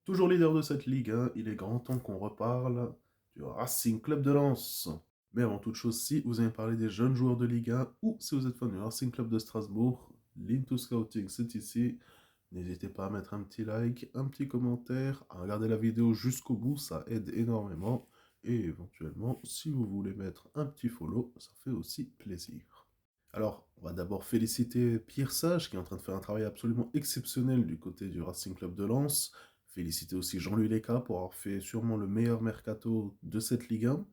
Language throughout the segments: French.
Toujours leader de cette Ligue 1, il est grand temps qu'on reparle du Racing Club de Lens. Mais avant toute chose, si vous avez parlé des jeunes joueurs de Ligue 1 ou si vous êtes fan du Racing Club de Strasbourg, l'Into Scouting c'est ici. N'hésitez pas à mettre un petit like, un petit commentaire, à regarder la vidéo jusqu'au bout, ça aide énormément. Et éventuellement, si vous voulez mettre un petit follow, ça fait aussi plaisir. Alors, on va d'abord féliciter Pierre Sage, qui est en train de faire un travail absolument exceptionnel du côté du Racing Club de Lens. Féliciter aussi Jean-Louis Leca pour avoir fait sûrement le meilleur mercato de cette Ligue 1.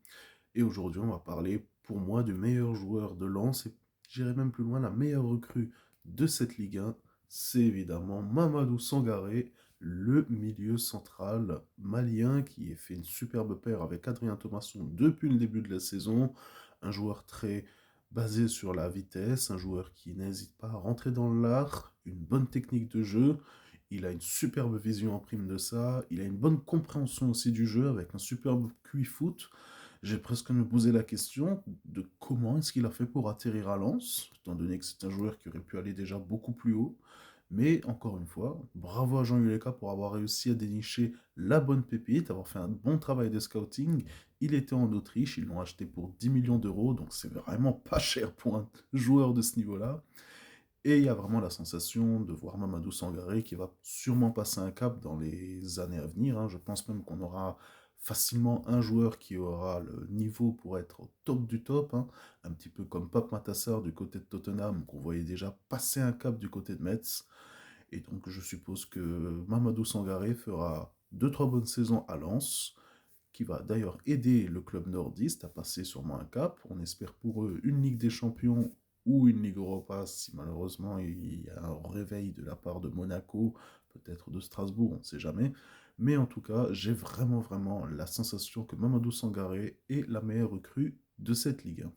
Et aujourd'hui, on va parler, pour moi, du meilleur joueur de Lens, et j'irai même plus loin, la meilleure recrue de cette Ligue 1. C'est évidemment Mamadou Sangaré, le milieu central malien, qui a fait une superbe paire avec Adrien Thomasson depuis le début de la saison. Un joueur très basé sur la vitesse, un joueur qui n'hésite pas à rentrer dans l'art, une bonne technique de jeu. Il a une superbe vision en prime de ça. Il a une bonne compréhension aussi du jeu avec un superbe QI foot. J'ai presque me posé la question de comment est-ce qu'il a fait pour atterrir à Lens, étant donné que c'est un joueur qui aurait pu aller déjà beaucoup plus haut. Mais encore une fois, bravo à Jean Uleka pour avoir réussi à dénicher la bonne pépite, avoir fait un bon travail de scouting. Il était en Autriche, ils l'ont acheté pour 10 millions d'euros, donc c'est vraiment pas cher pour un joueur de ce niveau-là. Et il y a vraiment la sensation de voir Mamadou Sangaré qui va sûrement passer un cap dans les années à venir, hein. Je pense même qu'on aura facilement un joueur qui aura le niveau pour être au top du top, hein. Un petit peu comme Pape Matar du côté de Tottenham, qu'on voyait déjà passer un cap du côté de Metz. Et donc je suppose que Mamadou Sangaré fera deux trois bonnes saisons à Lens, qui va d'ailleurs aider le club nordiste à passer sûrement un cap. On espère pour eux une Ligue des Champions ou une Ligue Europa si malheureusement il y a un réveil de la part de Monaco, peut-être de Strasbourg, on ne sait jamais. Mais en tout cas, j'ai vraiment la sensation que Mamadou Sangaré est la meilleure recrue de cette Ligue 1.